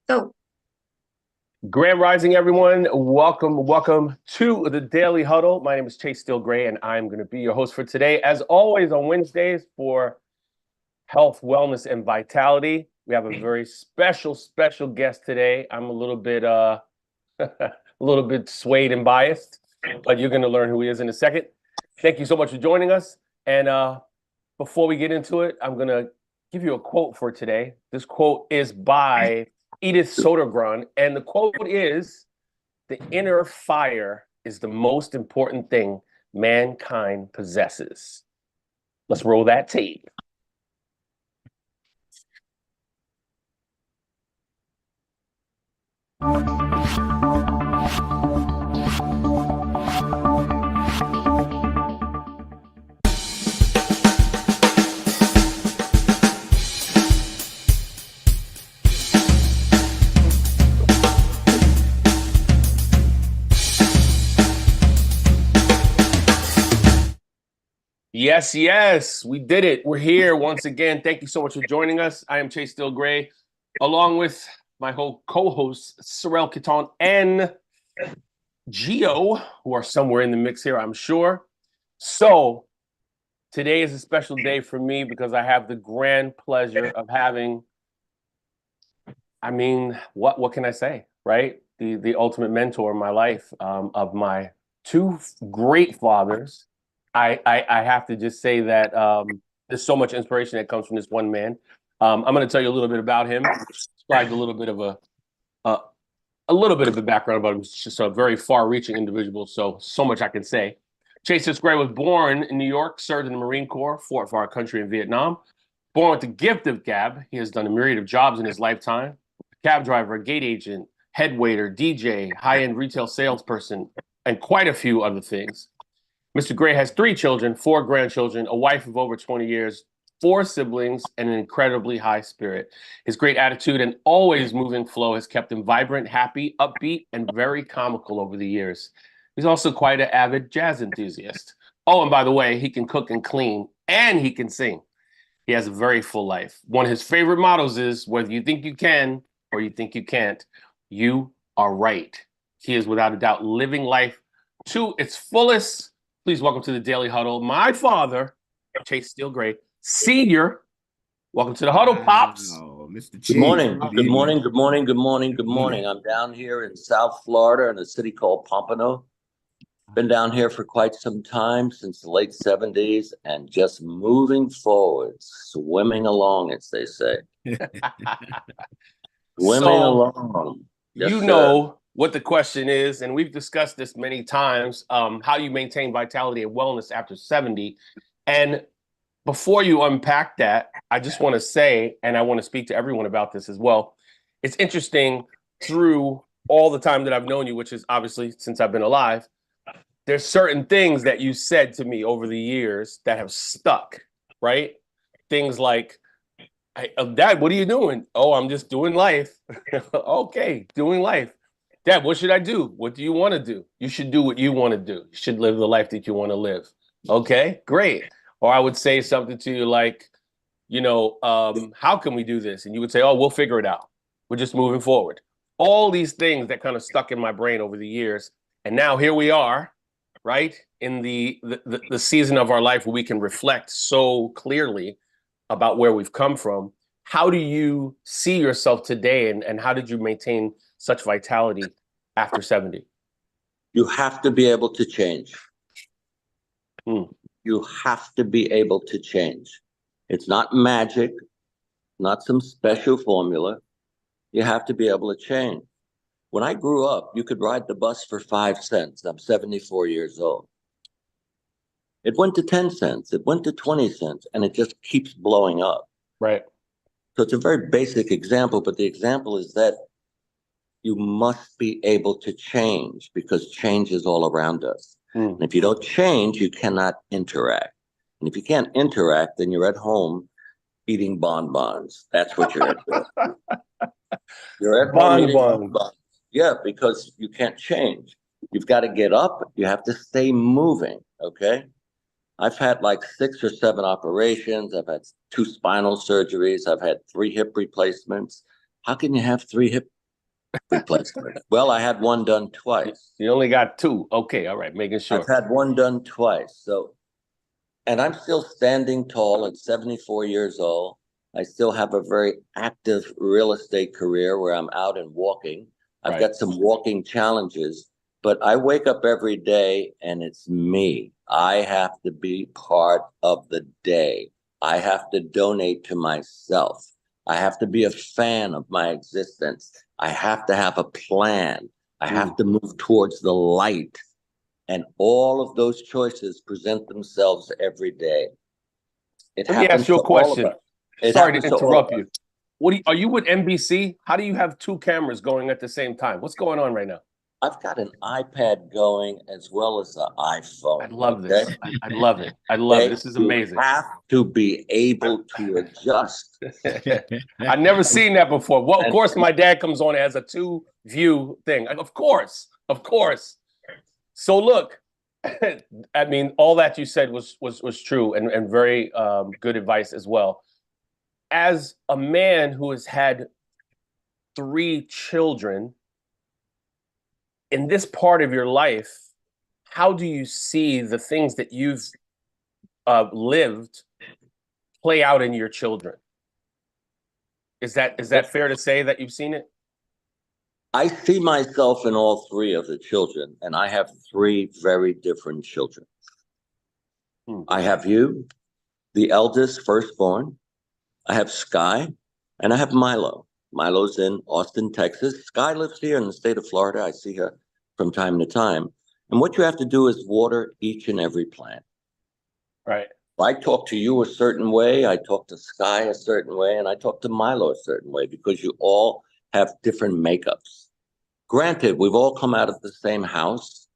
Go. Grand Rising, everyone. Welcome to the Daily Huddle. My name is Chase Steele Grey, and I'm going to be your host for today. As always, on Wednesdays for health, wellness, and vitality, we have a very special guest today. I'm a little bit swayed and biased, but you're going to learn who he is in a second. Thank you so much for joining us. And before we get into it, I'm going to give you a quote for today. This quote is by Edith Sodergran, and the quote is, "The inner fire is the most important thing mankind possesses." Let's roll that tape. Yes, we did it. We're here once again. Thank you so much for joining us. I am Chase Steele Grey, along with my whole co-hosts, Sorrel Kiton and Gio, who are somewhere in the mix here, I'm sure. So today is a special day for me because I have the grand pleasure of having, what can I say, right? The ultimate mentor in my life, of my two great fathers. I have to just say that there's so much inspiration that comes from this one man. I'm going to tell you a little bit about him. Described a little bit of the background about him. He's just a very far-reaching individual. So much I can say. Chase Grey was born in New York, served in the Marine Corps, fought for our country in Vietnam. Born with the gift of gab, he has done a myriad of jobs in his lifetime: cab driver, gate agent, head waiter, DJ, high-end retail salesperson, and quite a few other things. Mr. Grey has 3 children, 4 grandchildren, a wife of over 20 years, 4 siblings, and an incredibly high spirit. His great attitude and always moving flow has kept him vibrant, happy, upbeat, and very comical over the years. He's also quite an avid jazz enthusiast. Oh, and by the way, he can cook and clean, and he can sing. He has a very full life. One of his favorite mottos is, whether you think you can or you think you can't, you are right. He is without a doubt living life to its fullest. Please welcome to the Daily Huddle, my father, Chase Steele Grey, Senior. Welcome to the Huddle, Pops. Mr. Chief. Good morning. I'm down here in South Florida in a city called Pompano. Been down here for quite some time, since the late 70s, and just moving forward, swimming along, as they say. Swimming along. Yes, you know what the question is, and we've discussed this many times, how you maintain vitality and wellness after 70. And before you unpack that, I just want to say, and I want to speak to everyone about this as well, it's interesting, through all the time that I've known you, which is obviously since I've been alive, there's certain things that you said to me over the years that have stuck, right? Things like, "Dad, what are you doing?" "Oh, I'm just doing life." Okay, doing life. "Dad, what should I do?" "What do you want to do?" "You should do what you want to do. You should live the life that you want to live." Okay, great. Or I would say something to you like, how can we do this? And you would say, "Oh, we'll figure it out. We're just moving forward." All these things that kind of stuck in my brain over the years. And now here we are, right? In the season of our life where we can reflect so clearly about where we've come from. How do you see yourself today, and how did you maintain such vitality after 70? You have to be able to change. You have to be able to change. It's not magic, not some special formula. You have to be able to change. When I grew up, you could ride the bus for 5 cents. I'm 74 years old. It went to 10 cents. It went to 20 cents, and it just keeps blowing up. Right. So it's a very basic example, but the example is that you must be able to change, because change is all around us. And if you don't change, you cannot interact. And if you can't interact, then you're at home eating bonbons. That's what you're at. You're at home eating bonbons. Yeah, because you can't change. You've got to get up. You have to stay moving, okay? I've had like 6 or 7 operations. I've had 2 spinal surgeries. I've had 3 hip replacements. How can you have 3 hip replacement. Well, I had one done twice. You only got two. Okay, all right, making sure. I've had one done twice. So, and I'm still standing tall at 74 years old. I still have a very active real estate career where I'm out and walking. I've Right. got some walking challenges, but I wake up every day and it's me. I have to be part of the day. I have to donate to myself. I have to be a fan of my existence. I have to have a plan. I have to move towards the light. And all of those choices present themselves every day. It Let me happens ask you to a all of question. us. It Sorry happens to to all of interrupt us. you. Are you with NBC? How do you have two cameras going at the same time? What's going on right now? I've got an iPad going as well as an iPhone. I love Okay? this. I love it. I love it. This is You amazing. have to be able to adjust. I've never seen that before. Well, of And course, my dad comes on as a two view thing. Of course, of course. So look, I mean, all that you said was true and very good advice as well. As a man who has had three children in this part of your life, how do you see the things that you've lived play out in your children? Is that fair to say that you've seen it? I see myself in all three of the children, and I have three very different children. I have you, the eldest, firstborn. I have Sky, and I have Milo. Milo's in Austin, Texas. Sky lives here in the state of Florida. I see her from time to time. And what you have to do is water each and every plant. Right. I talk to you a certain way, I talk to Sky a certain way, and I talk to Milo a certain way because you all have different makeups. Granted, we've all come out of the same house.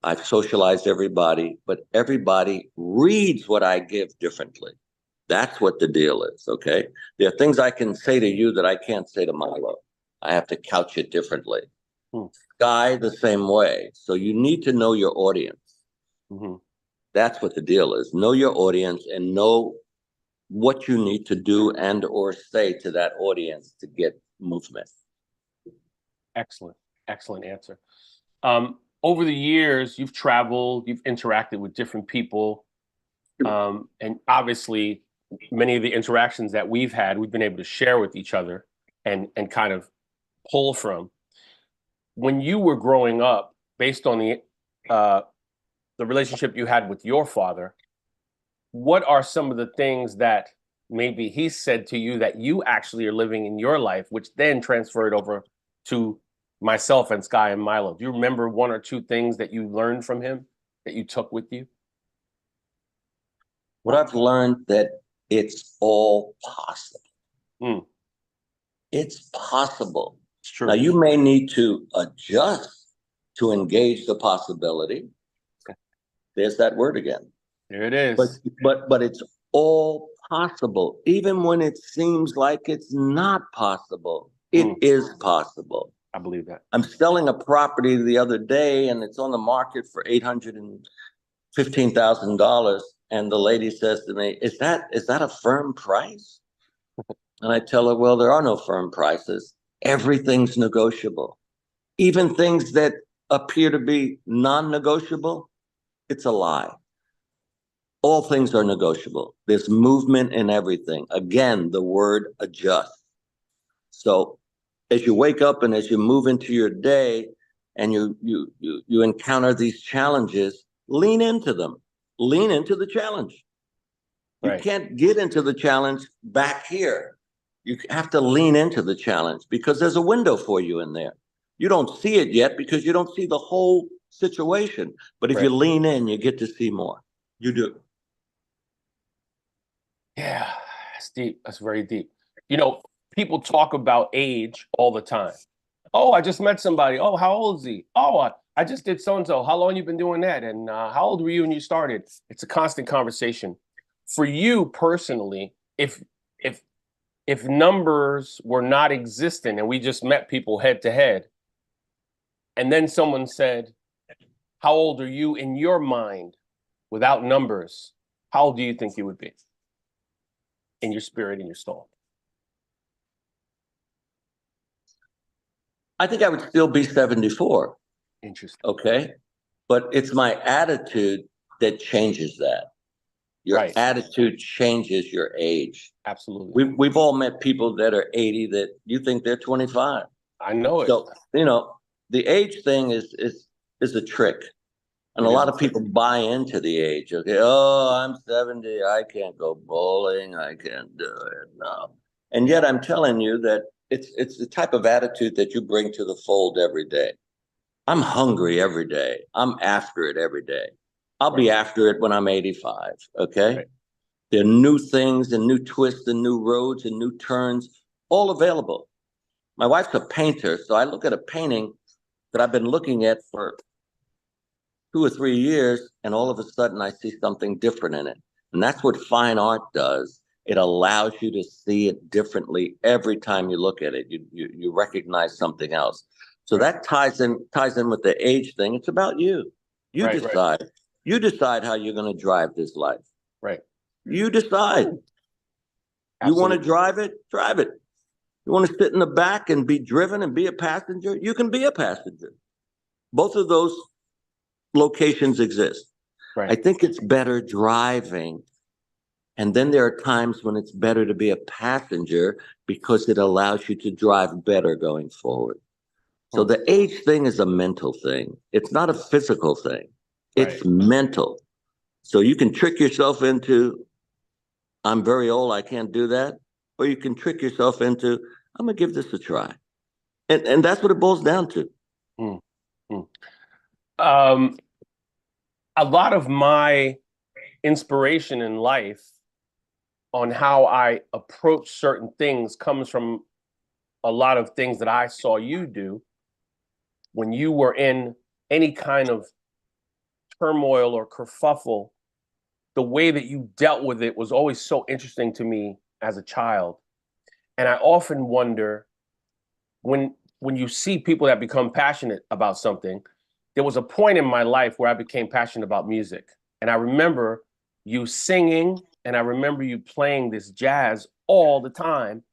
I've socialized everybody, but everybody reads what I give differently. That's what the deal is, okay? There are things I can say to you that I can't say to Milo. I have to couch it differently. Sky, the same way. So you need to know your audience. That's what the deal is. Know your audience and know what you need to do and or say to that audience to get movement. Excellent. Excellent answer. Over the years, you've traveled, you've interacted with different people. And obviously, many of the interactions that we've had, we've been able to share with each other and kind of pull from. When you were growing up, based on the relationship you had with your father, what are some of the things that maybe he said to you that you actually are living in your life, which then transferred over to myself and Sky and Milo? Do you remember one or two things that you learned from him that you took with you? What I've learned that it's all possible. It's possible. It's true. Now you may need to adjust to engage the possibility. There's that word again. There it is. But it's all possible. Even when it seems like it's not possible, it is possible. I believe that. I'm selling a property the other day and it's on the market for $815,000. And the lady says to me, is that a firm price? And I tell her, well, there are no firm prices. Everything's negotiable. Even things that appear to be non-negotiable, it's a lie. All things are negotiable. There's movement in everything. Again, the word adjust. So as you wake up and as you move into your day and you encounter these challenges, lean into them. Lean into the challenge. You can't get into the challenge back here. You have to lean into the challenge because there's a window for you in there. You don't see it yet because you don't see the whole situation. But if you lean in, you get to see more. You do. Yeah, that's deep. That's very deep. You know, people talk about age all the time. Oh, I just met somebody. Oh, how old is he? Oh, I just did so and so. How long you been doing that? And how old were you when you started? It's a constant conversation. For you personally, if numbers were not existent and we just met people head to head, and then someone said, "How old are you in your mind without numbers?" How old do you think you would be in your spirit, in your soul? I think I would still be 74. Interesting. Okay. But it's my attitude that changes that. Your Right. attitude changes your age. Absolutely. We've all met people that are 80 that you think they're 25. I know it. So, the age thing is a trick. And a It is lot a of trick. people buy into the age. Okay, oh, I'm 70. I can't go bowling. I can't do it. No. And Yeah. yet I'm telling you that it's the type of attitude that you bring to the fold every day. I'm hungry every day. I'm after it every day. I'll be Right. after it when I'm 85. Okay. Right. There are new things and new twists and new roads and new turns, all available. My wife's a painter, so I look at a painting that I've been looking at for 2 or 3 years, and all of a sudden I see something different in it. And that's what fine art does. It allows you to see it differently every time you look at it. You recognize something else. So Right. that ties in with the age thing. It's about you. You Right. Right. decide. You decide how you're going to drive this life. Right. You decide. You want to Absolutely. drive it? Drive it. You want to sit in the back and be driven and be a passenger? You can be a passenger. Both of those locations exist. I Right. think it's better driving. And then there are times when it's better to be a passenger because it allows you to drive better going forward. So Hmm. the age thing is a mental thing. It's not a physical thing. Right. It's mental. So you can trick yourself into, I'm very old, I can't do that. Or you can trick yourself into, I'm going to give this a try. And that's what it boils down to. Hmm. Hmm. Um, a lot of my inspiration in life on how I approach certain things comes from a lot of things that I saw you do when you were in any kind of turmoil or kerfuffle. The way that you dealt with it was always so interesting to me as a child. And I often wonder when you see people that become passionate about something, there was a point in my life where I became passionate about music. And I remember you singing and I remember you playing this jazz all the time.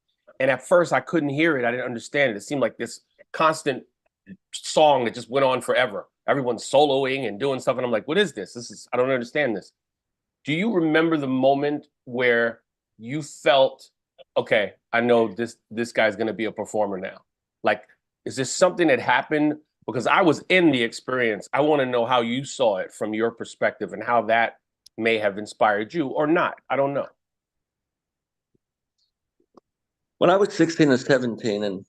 And at first I couldn't hear it. I didn't understand it. It seemed like this constant song that just went on forever. Everyone's soloing and doing stuff. And I'm like, what is this? I don't understand this. Do you remember the moment where you felt, okay, I know this guy's gonna be a performer now? Like, is this something that happened? Because I was in the experience. I want to know how you saw it from your perspective and how that may have inspired you or not. I don't know. When I was 16 or 17, and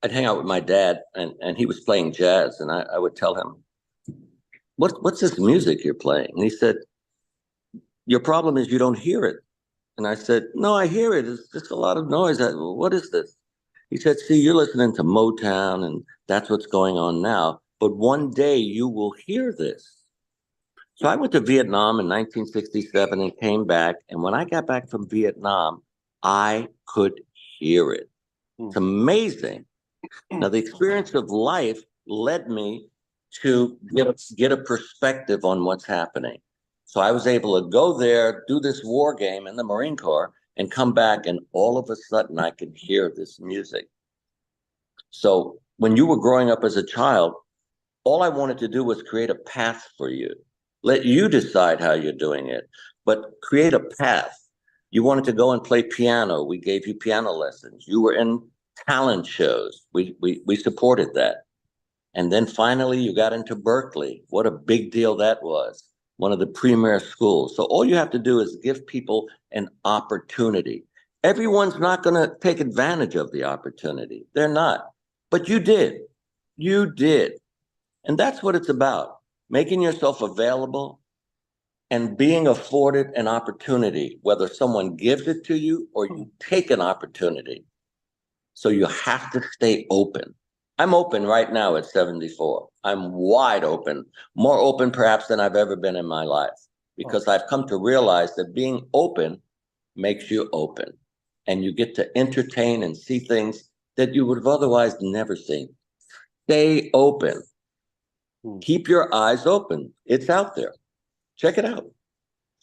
I'd hang out with my dad, and he was playing jazz, and I would tell him, what's this music you're playing? And he said, your problem is you don't hear it. And I said, no, I hear it. It's just a lot of noise. What is this? He said, see, you're listening to Motown, and that's what's going on now. But one day you will hear this. So I went to Vietnam in 1967 and came back. And when I got back from Vietnam, I could hear it. It's amazing. Now, the experience of life led me to get a perspective on what's happening. So I was able to go there, do this war game in the Marine Corps, and come back, and all of a sudden I could hear this music. So when you were growing up as a child, all I wanted to do was create a path for you. Let you decide how you're doing it, but create a path. You wanted to go and play piano. We gave you piano lessons. You were in talent shows. We supported that. And then finally you got into Berkeley. What a big deal that was. One of the premier schools. So all you have to do is give people an opportunity. Everyone's not going to take advantage of the opportunity. They're not. But you did. You did. And that's what it's about, making yourself available and being afforded an opportunity, whether someone gives it to you or you take an opportunity. So you have to stay open. I'm open right now at 74. I'm wide open, more open perhaps than I've ever been in my life, because I've come to realize that being open makes you open, and you get to entertain and see things that you would have otherwise never seen. Stay open. Keep your eyes open. It's out there. Check it out.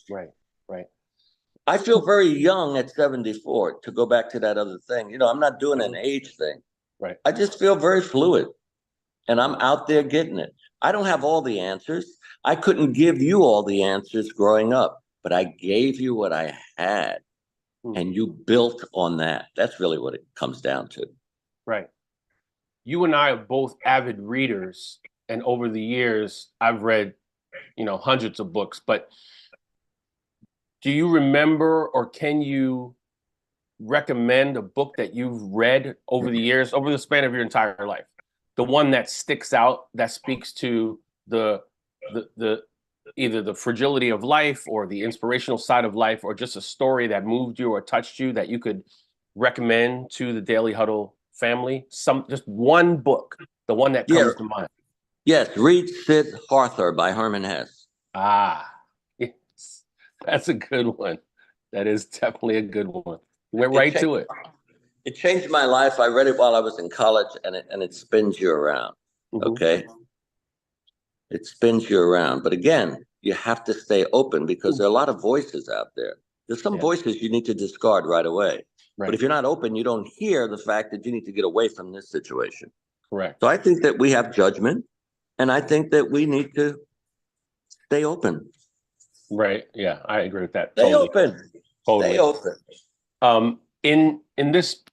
Right, right. I feel very young at 74, to go back to that other thing. You know, I'm not doing an age thing. Right. I just feel very fluid, and I'm out there getting it. I don't have all the answers. I couldn't give you all the answers growing up, but I gave you what I had, and you built on that. That's really what it comes down to. Right. You and I are both avid readers, and over the years, I've read, hundreds of books. But do you remember, or can you recommend a book that you've read over the years, over the span of your entire life? The one that sticks out, that speaks to the either the fragility of life or the inspirational side of life, or just a story that moved you or touched you that you could recommend to the Daily Huddle family? Just one book, the one that comes to mind. Yes, read Sid Arthur by Herman Hesse. Yes, that's a good one. That is definitely a good one. Went right to it. It changed my life. I read it while I was in college, and it spins you around. Okay, it spins you around. But again, you have to stay open, because there are a lot of voices out there. There's some voices you need to discard right away. Right. But if you're not open, you don't hear the fact that you need to get away from this situation. Correct. So I think that we have judgment, and I think that we need to stay open. Right. Yeah, I agree with that. Stay open. Totally. Stay open. In this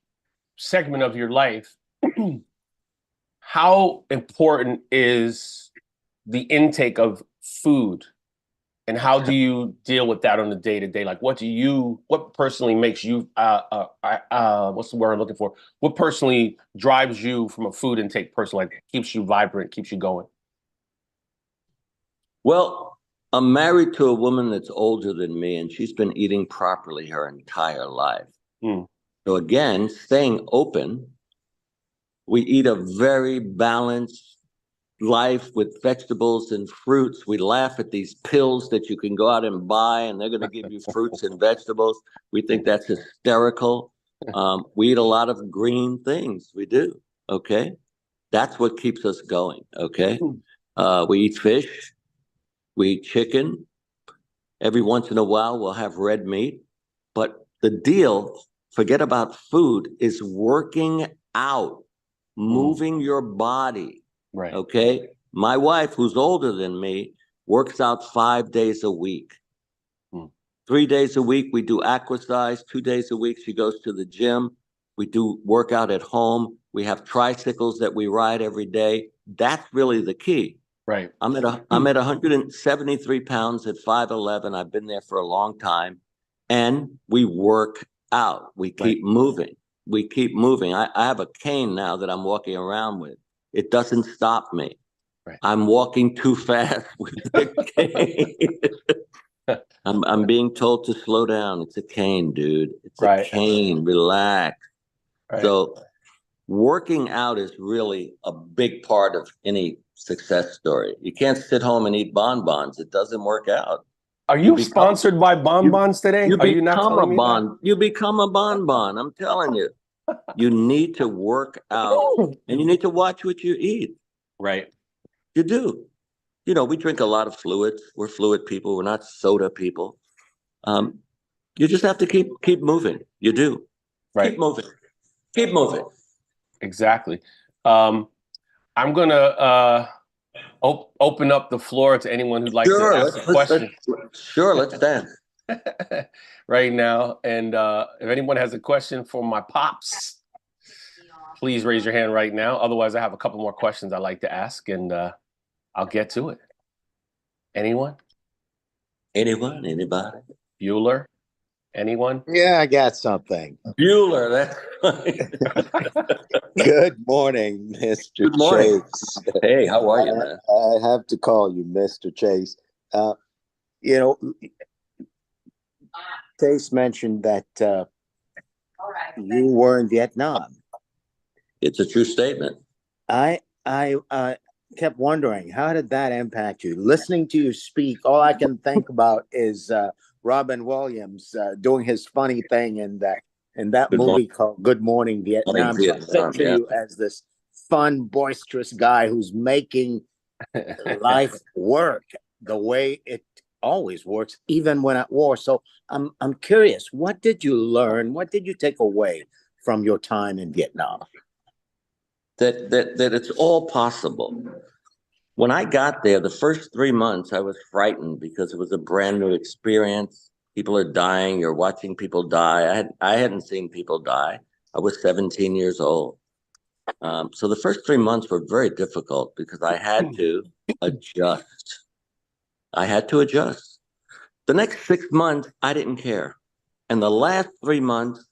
segment of your life, how important is the intake of food, and how do you deal with that on a day-to-day? Like, what personally makes you what's the word I'm looking for? What personally drives you from a food intake personally, like keeps you vibrant, keeps you going? Well, I'm married to a woman that's older than me, and she's been eating properly her entire life. So again, staying open, we eat a very balanced life with vegetables and fruits. We laugh at these pills that you can go out and buy, and they're going to give you fruits and vegetables. We think that's hysterical. We eat a lot of green things. We do. Okay. That's what keeps us going. Okay. We eat fish. We eat chicken. Every once in a while, we'll have red meat. But the deal, forget about food, is working out, moving your body. Right. Okay. My wife, who's older than me, works out 5 days a week. 3 days a week, we do exercise. 2 days a week, she goes to the gym. We do workout at home. We have tricycles that we ride every day. That's really the key. Right. I'm at 173 pounds at 5'11". I've been there for a long time. And we work out. We keep moving. We keep moving. I have a cane now that I'm walking around with. It doesn't stop me. Right. I'm walking too fast with the cane. I'm being told to slow down. It's a cane, dude. It's a cane. Relax. Right. So working out is really a big part of any success story. You can't sit home and eat bonbons. It doesn't work out. Are you sponsored by bonbons today? Are you not telling me that? You become a bonbon. I'm telling you. You need to work out, and you need to watch what you eat. Right. You do. You know, we drink a lot of fluids. We're fluid people. We're not soda people. You just have to keep moving. You do. Right. Keep moving. Keep moving. Exactly. I'm gonna open up the floor to anyone who'd like to ask a question. Let's dance. Right now. And if anyone has a question for my pops, please raise your hand right now. Otherwise, I have a couple more questions I'd like to ask, and I'll get to it. Anyone? Anyone? Anybody? Bueller? Anyone? Yeah, I got something. Bueller, that's right. Good morning, Mr. Good morning. Chase. Hey, how are you, man? I have to call you Mr. Chase. Chase mentioned that you were in Vietnam. It's a true statement. I kept wondering, how did that impact you? Listening to you speak, all I can think about is Robin Williams doing his funny thing in that movie called Good Morning Vietnam. So I picture you as this fun, boisterous guy who's making life work the way it always works, even when at war. So I'm curious, what did you learn? What did you take away from your time in Vietnam? That it's all possible. When I got there, the first 3 months, I was frightened because it was a brand new experience. People are dying. You're watching people die. I hadn't seen people die. I was 17 years old. So the first 3 months were very difficult because I had to adjust. I had to adjust. The next 6 months, I didn't care. And the last 3 months,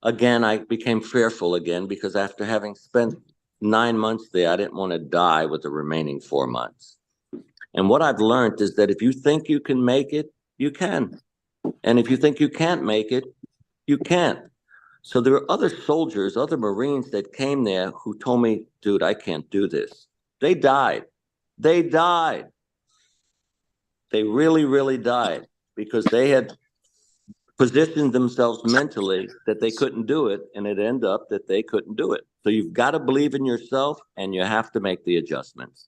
again, I became fearful again because after having spent 9 months there, I didn't want to die with the remaining 4 months. And what I've learned is that if you think you can make it, you can. And if you think you can't make it, you can't. So there are other soldiers, other Marines that came there who told me, dude, I can't do this. They died. They died. They really, really died because they had positioned themselves mentally that they couldn't do it, and it ended up that they couldn't do it. So you've got to believe in yourself, and you have to make the adjustments.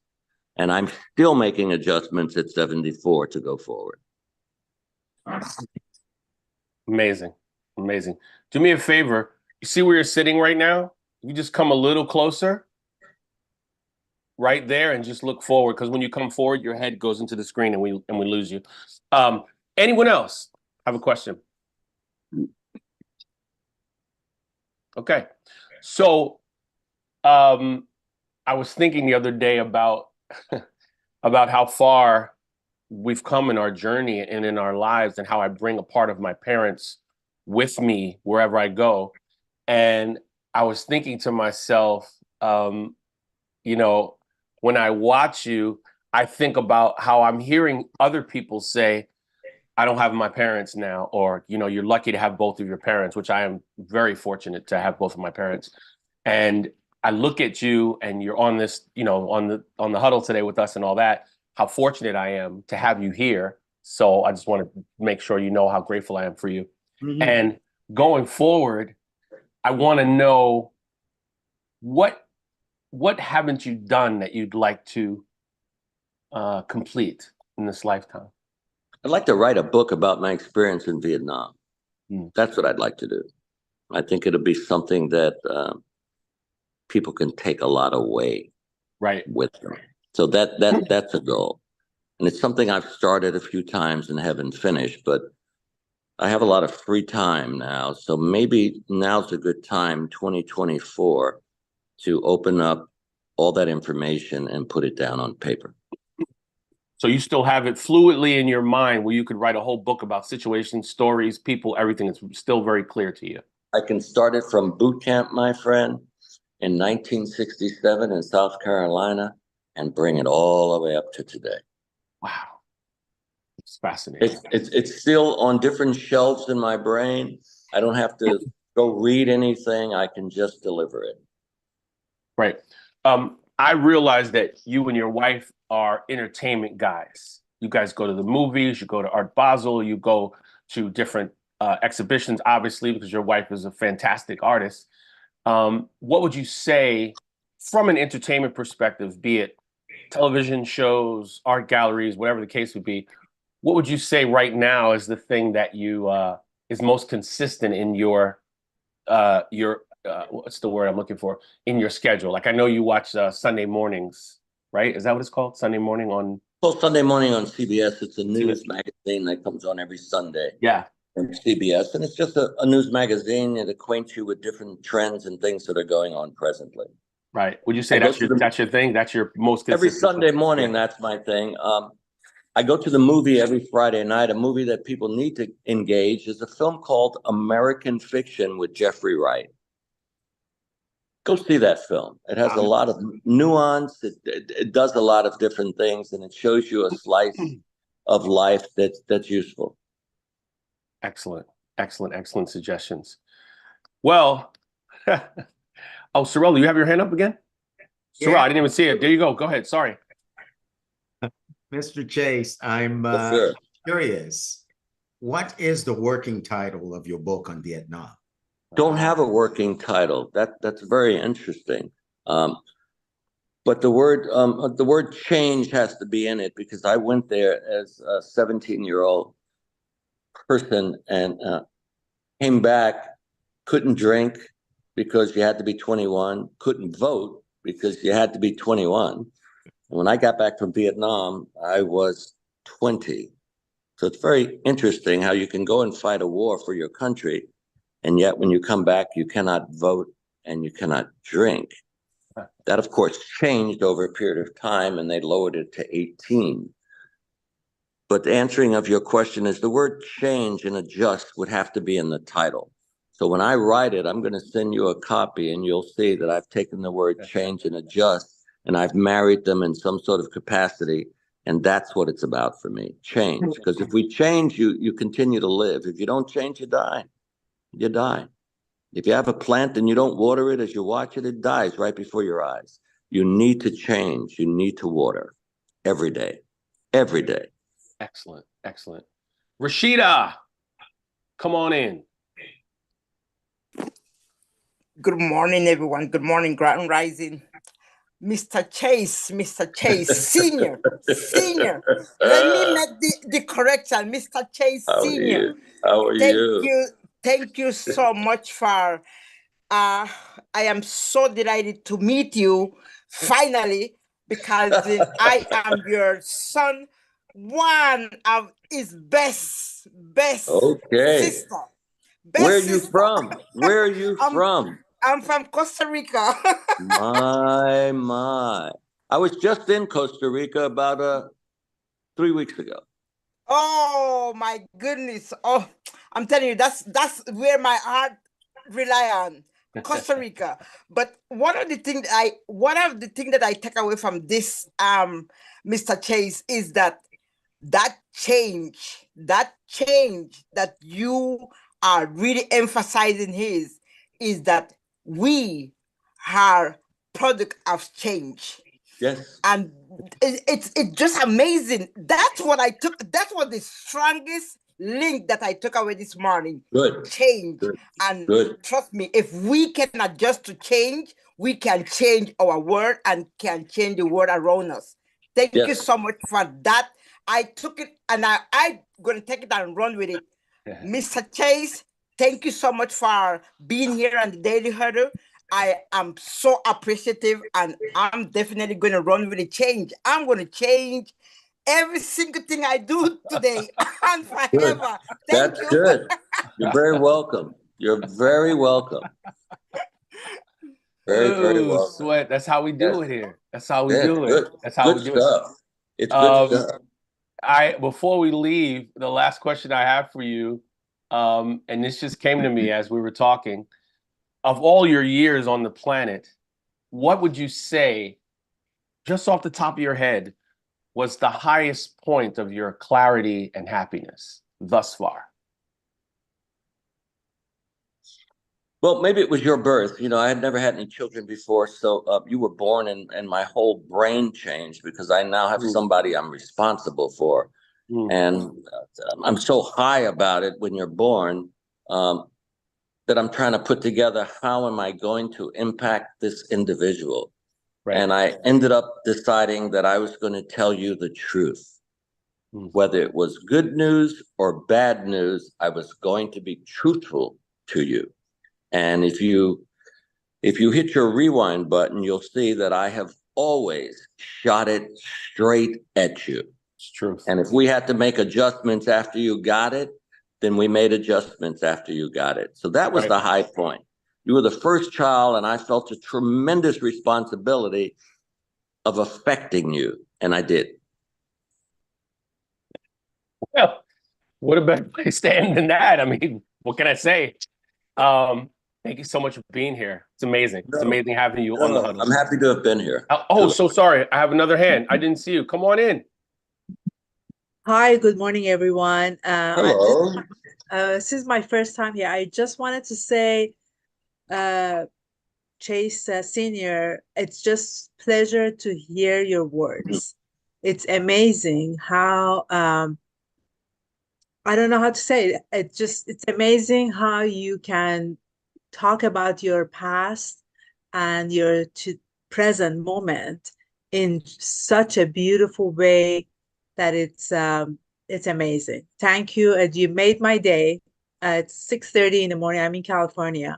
And I'm still making adjustments at 74 to go forward. Amazing. Amazing. Do me a favor. You see where you're sitting right now? You just come a little closer right there and just look forward, because when you come forward, your head goes into the screen and we lose you. Anyone else have a question? Okay. So I was thinking the other day about about how far we've come in our journey and in our lives, and how I bring a part of my parents with me wherever I go. And I was thinking to myself, you know, when I watch you, I think about how I'm hearing other people say, I don't have my parents now, or, you know, you're lucky to have both of your parents, which I am very fortunate to have both of my parents. And I look at you and you're on this, you know, on the huddle today with us and all that, how fortunate I am to have you here. So I just want to make sure you know how grateful I am for you. Mm-hmm. And going forward, I want to know what haven't you done that you'd like to complete in this lifetime? I'd like to write a book about my experience in Vietnam. That's what I'd like to do. I think it'll be something that people can take a lot away with them. So that's a goal. And it's something I've started a few times and haven't finished, but I have a lot of free time now. So maybe now's a good time, 2024, to open up all that information and put it down on paper. So you still have it fluidly in your mind where you could write a whole book about situations, stories, people, everything. It's still very clear to you. I can start it from boot camp, my friend, in 1967 in South Carolina, and bring it all the way up to today. Wow. It's fascinating. It's still on different shelves in my brain. I don't have to go read anything. I can just deliver it. Right. I realize that you and your wife are entertainment guys. You guys go to the movies, you go to Art Basel, you go to different exhibitions, obviously, because your wife is a fantastic artist. What would you say from an entertainment perspective, be it television shows, art galleries, whatever the case would be, what would you say right now is the thing that you is most consistent in your what's the word I'm looking for, in your schedule? Like, I know you watch Sunday mornings, right? Is that what it's called? Sunday morning on? Well, Sunday morning on CBS. It's a news magazine that comes on every Sunday. Yeah. From CBS. And it's just a news magazine that acquaints you with different trends and things that are going on presently. Right. Would you say that's your thing? That's your most consistent? Every Sunday morning, that's my thing. I go to the movie every Friday night. A movie that people need to engage is a film called American Fiction with Jeffrey Wright. Go see that film. It has a lot of nuance. It does a lot of different things, and it shows you a slice of life that's useful. Excellent, excellent, excellent suggestions. Well, oh, Sorrel, you have your hand up again? Yeah. Sorrel, I didn't even see it. There you go. Go ahead. Sorry. Mr. Chase, I'm curious. What is the working title of your book on Vietnam? Don't have a working title. That's very interesting. But the word change has to be in it because I went there as a 17-year-old person and came back, couldn't drink because you had to be 21, couldn't vote because you had to be 21. And when I got back from Vietnam, I was 20. So it's very interesting how you can go and fight a war for your country, and yet when you come back, you cannot vote and you cannot drink. That, of course, changed over a period of time, and they lowered it to 18. But the answering of your question is the word change and adjust would have to be in the title. So when I write it, I'm going to send you a copy, and you'll see that I've taken the word change and adjust, and I've married them in some sort of capacity. And that's what it's about for me, change. Because if we change, you continue to live. If you don't change, you die. You die. If you have a plant and you don't water it as you watch it, it dies right before your eyes. You need to change. You need to water every day. Every day. Excellent. Excellent. Rashida, come on in. Good morning, everyone. Good morning, Grand Rising. Mr. Chase, Senior. Let me make the correction, Mr. Chase, Senior. How are you? Thank you so much for, I am so delighted to meet you finally, because I am your son, one of his best sister. Where are you from? Where are you from? I'm from Costa Rica. My. I was just in Costa Rica about 3 weeks ago. Oh my goodness. Oh, I'm telling you, that's where my heart rely on, Costa Rica. But one of the things that I take away from this, Mr. Chase, is that change that you are really emphasizing is that we are product of change. Yes. And it's just amazing. That's what I took. That was the strongest link that I took away this morning. Good. Change. Good. And Good. trust me, if we can adjust to change, we can change our world and can change the world around us. Thank you so much for that. I took it and I'm going to take it and run with it. Mr. Chase, thank you so much for being here on the Daily Hurdle. I am so appreciative, and I'm definitely going to run with the change. I'm going to change every single thing I do today and forever. Thank you. Good. You're very welcome. You're very welcome. Very welcome. Sweat. That's how we do it here. That's how we do it. That's how we do it. It's good stuff. Before we leave, the last question I have for you, and this just came to me as we were talking. Of all your years on the planet, what would you say, just off the top of your head, was the highest point of your clarity and happiness thus far? Well, maybe it was your birth. You know, I had never had any children before, so you were born and my whole brain changed because I now have somebody I'm responsible for. And I'm so high about it when you're born that I'm trying to put together how am I going to impact this individual. Right. And I ended up deciding that I was going to tell you the truth. Whether it was good news or bad news, I was going to be truthful to you. And if you hit your rewind button, you'll see that I have always shot it straight at you. It's true. And if we had to make adjustments after you got it, then we made adjustments after you got it. So that was the high point. You were the first child, and I felt a tremendous responsibility of affecting you, and I did. Well, what a better place to end than that? I mean, what can I say? Thank you so much for being here. It's amazing. It's amazing having you on the huddle. I'm happy to have been here. So sorry. I have another hand. I didn't see you. Come on in. Hi, good morning, everyone. Hello. This is my first time here. I just wanted to say, Chase Senior, it's just pleasure to hear your words. It's amazing how, I don't know how to say it. It's amazing how you can talk about your past and your present moment in such a beautiful way that it's amazing. Thank you. And you made my day. It's 6:30 in the morning. I'm in California,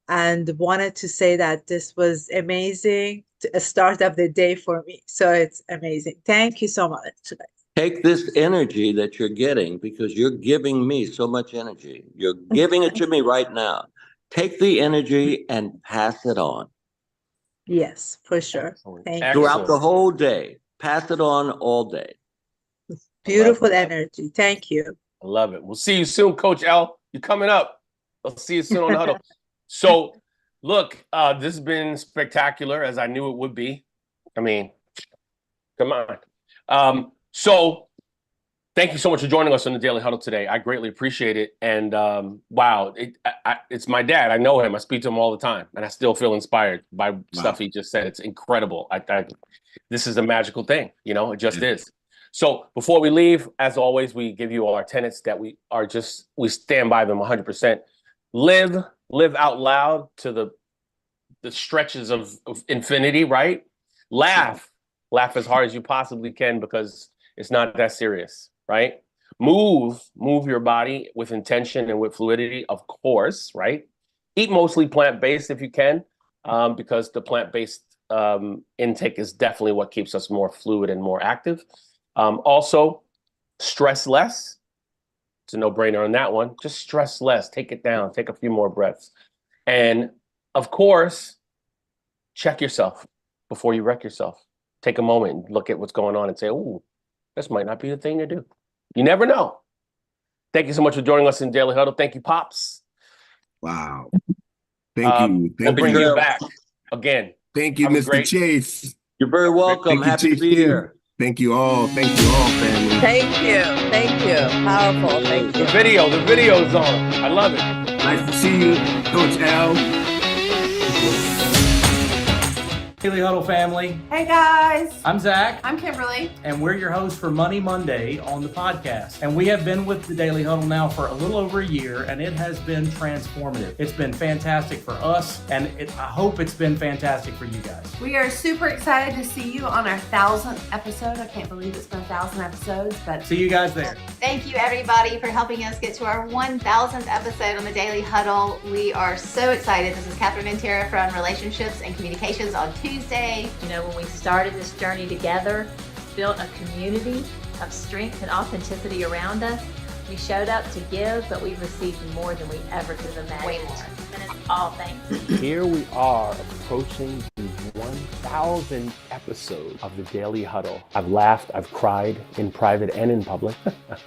and wanted to say that this was amazing, a start of the day for me. So it's amazing. Thank you so much. Take this energy that you're getting, because you're giving me so much energy. You're giving it to me right now. Take the energy and pass it on. Yes, for sure. Excellent. Thank you. Throughout the whole day. Pass it on all day. Beautiful energy. Thank you. I love it. We'll see you soon, Coach L. You're coming up. I'll see you soon on the huddle. So, look, this has been spectacular, as I knew it would be. I mean, come on. So, thank you so much for joining us on the Daily Huddle today. I greatly appreciate it. And wow, it's my dad. I know him. I speak to him all the time, and I still feel inspired by stuff he just said. It's incredible. This is a magical thing. You know, it just is. So before we leave, as always, we give you our tenets that we stand by them 100%. Live out loud to the stretches of infinity, right? Laugh as hard as you possibly can, because it's not that serious, right? Move your body with intention and with fluidity, of course, right? Eat mostly plant-based if you can, because the plant-based intake is definitely what keeps us more fluid and more active. Also, stress less. It's a no-brainer on that one. Just stress less. Take it down. Take a few more breaths. And of course, check yourself before you wreck yourself. Take a moment and look at what's going on and say, "Ooh, this might not be the thing to do." You never know. Thank you so much for joining us in Daily Huddle. Thank you, Pops. Wow. Thank you. We'll bring you back again. Thank you, Mr. Chase. You're very welcome. Happy to be here. Thank you all. Thank you all, family. Thank you. Thank you. Powerful. Thank you. The video's on. I love it. Nice to see you, Coach L. Daily Huddle family. Hey guys. I'm Zach. I'm Kimberly. And we're your hosts for Money Monday on the podcast. And we have been with the Daily Huddle now for a little over a year, and it has been transformative. It's been fantastic for us, and I hope it's been fantastic for you guys. We are super excited to see you on our 1,000th episode. I can't believe it's been 1,000 episodes, but see you guys there. Thank you everybody for helping us get to our 1,000th episode on the Daily Huddle. We are so excited. This is Catherine and Tara from Relationships and Communications on Tuesday. You know, when we started this journey together, built a community of strength and authenticity around us, we showed up to give, but we received more than we ever could have imagined. Way more. And it's all thanks to you. Here we are approaching the 1,000th episode of the Daily Huddle. I've laughed, I've cried in private and in public.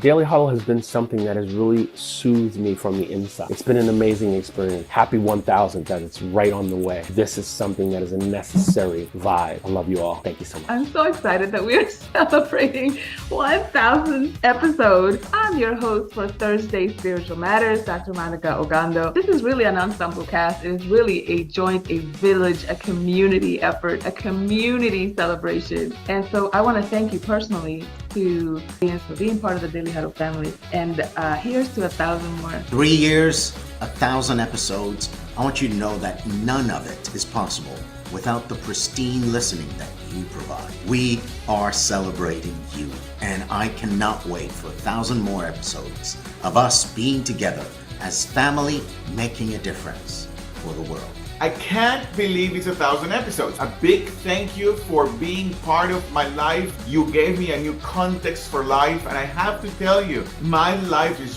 Daily Huddle has been something that has really soothed me from the inside. It's been an amazing experience. Happy 1,000th that it's right on the way. This is something that is a necessary vibe. I love you all. Thank you so much. I'm so excited that we are celebrating 1,000 episodes. I'm your host for Thursday Spiritual Matters, Dr. Monica Ogando. This is really an ensemble cast. It is really a joint, a village, a community effort, a community celebration. And so I want to thank you personally for being part of the Daily Huddle family. And here's to 1,000 more. 3 years, 1,000 episodes. I want you to know that none of it is possible without the pristine listening that you provide. We are celebrating you, and I cannot wait for 1,000 more episodes of us being together as family, making a difference for the world. I can't believe it's 1,000 episodes. A big thank you for being part of my life. You gave me a new context for life, and I have to tell you, my life is